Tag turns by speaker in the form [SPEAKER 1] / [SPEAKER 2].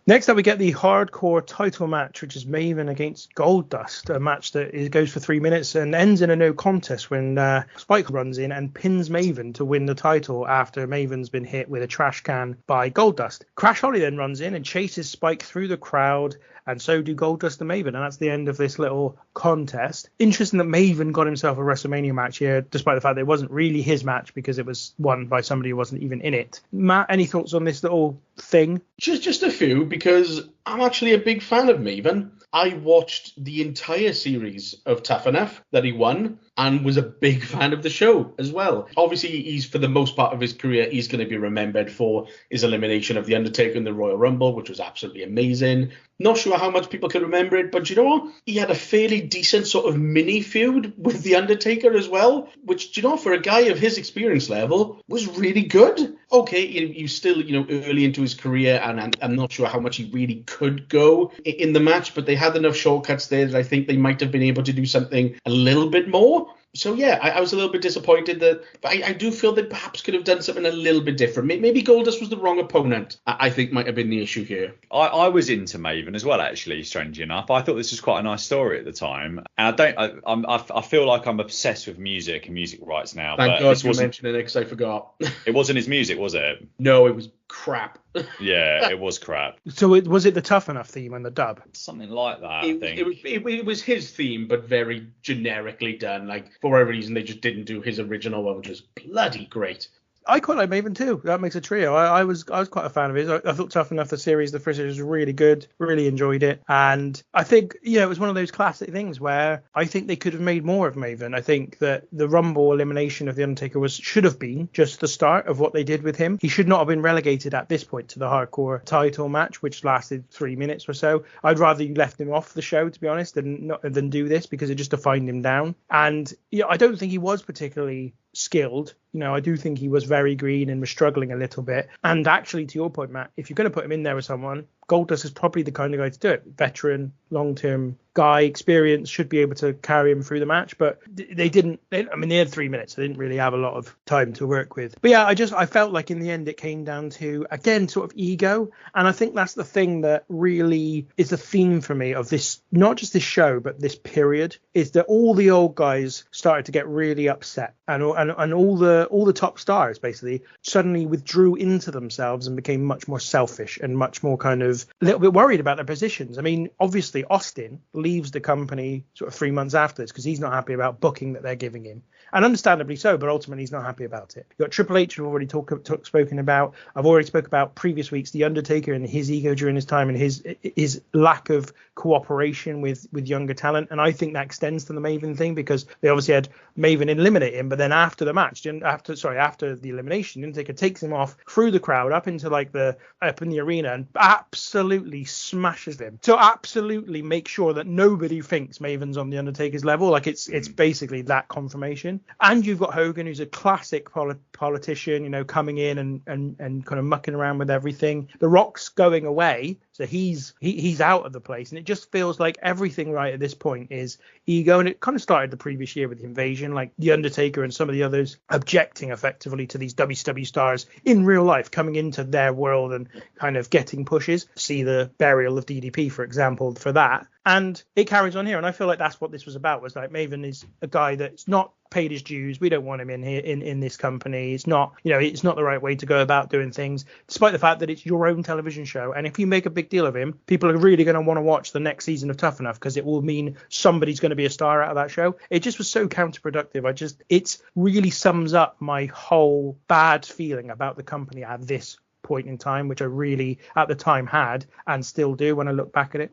[SPEAKER 1] Next up, we get the hardcore title match, which is Maven against Goldust, a match that goes for 3 minutes and ends in a no contest when Spike runs in and pins Maven to win the title after Maven's been hit with a trash can by Goldust. Crash Holly then runs in and chases Spike through the crowd, and so do Goldust and Maven, and that's the end of this little contest. Interesting that Maven got himself a WrestleMania match here, despite the fact that it wasn't really his match because it was won by somebody who wasn't even in it. Matt, any thoughts on this little thing?
[SPEAKER 2] Just a few, because I'm actually a big fan of Maven. I watched the entire series of Tough Enough that he won and was a big fan of the show as well. Obviously, he's, for the most part of his career, he's going to be remembered for his elimination of The Undertaker in the Royal Rumble, which was absolutely amazing. Not sure how much people can remember it, but you know what? He had a fairly decent sort of mini feud with The Undertaker as well, which, you know, for a guy of his experience level, was really good. Okay, you still, early into his career, and I'm not sure how much he really could go in the match, but they had enough shortcuts there that I think they might have been able to do something a little bit more. So, yeah, I was a little bit disappointed that I do feel they perhaps could have done something a little bit different. Maybe Goldust was the wrong opponent, I think might have been the issue here.
[SPEAKER 3] I was into Maven as well, actually, strangely enough. I thought this was quite a nice story at the time. And I feel like I'm obsessed with music and music rights now.
[SPEAKER 2] Thank God you mentioned it, because I forgot.
[SPEAKER 3] It wasn't his music, was it?
[SPEAKER 2] No, it was crap.
[SPEAKER 3] Yeah, it was crap.
[SPEAKER 1] So was it the Tough Enough theme and the dub?
[SPEAKER 3] Something like that, I think.
[SPEAKER 2] It was his theme, but very generically done. Like, for whatever reason, they just didn't do his original one, which was bloody great.
[SPEAKER 1] I quite like Maven too. That makes a trio. I was quite a fan of his. I thought Tough Enough, the series, the first series was really good. Really enjoyed it. And I think, it was one of those classic things where I think they could have made more of Maven. I think that the Rumble elimination of The Undertaker should have been just the start of what they did with him. He should not have been relegated at this point to the hardcore title match, which lasted 3 minutes or so. I'd rather you left him off the show, to be honest, than do this, because it just defined him down. And I don't think he was particularly skilled. I do think he was very green and was struggling a little bit. And actually, to your point, Matt, if you're going to put him in there with someone, Goldust is probably the kind of guy to do it. Veteran, long-term guy, experience, should be able to carry him through the match. But they didn't. They had 3 minutes. So they didn't really have a lot of time to work with. But yeah, I felt like in the end it came down to, again, sort of ego. And I think that's the thing that really is the theme for me of this, not just this show, but this period, is that all the old guys started to get really upset. And all the top stars basically suddenly withdrew into themselves and became much more selfish and much more kind of a little bit worried about their positions. I mean, obviously Austin leaves the company sort of 3 months after this because he's not happy about booking that they're giving him. And understandably so, but ultimately he's not happy about it. You've got Triple H, we've already spoken about. I've already spoke about previous weeks, The Undertaker and his ego during his time and his lack of cooperation with younger talent. And I think that extends to the Maven thing, because they obviously had Maven eliminate him, but then after the match, after the elimination, Undertaker takes him off through the crowd up in the arena and absolutely smashes him. So absolutely make sure that nobody thinks Maven's on the Undertaker's level. Like it's basically that confirmation. And you've got Hogan, who's a classic politician, coming in and kind of mucking around with everything. The Rock's going away, so he's out of the place, and it just feels like everything right at this point is ego. And it kind of started the previous year with the Invasion, like the Undertaker and some of the others objecting effectively to these WCW stars in real life coming into their world and kind of getting pushes. See the burial of DDP, for example, for that. And it carries on here, and I feel like that's what this was about. Was like, Maven is a guy that's not paid his dues. We don't want him in here in this company. It's not, it's not the right way to go about doing things, despite the fact that it's your own television show. And if you make a big deal of him, people are really going to want to watch the next season of Tough Enough, because it will mean somebody's going to be a star out of that show. It just was so counterproductive. It really sums up my whole bad feeling about the company at this point in time, which I really at the time had and still do when I look back at it.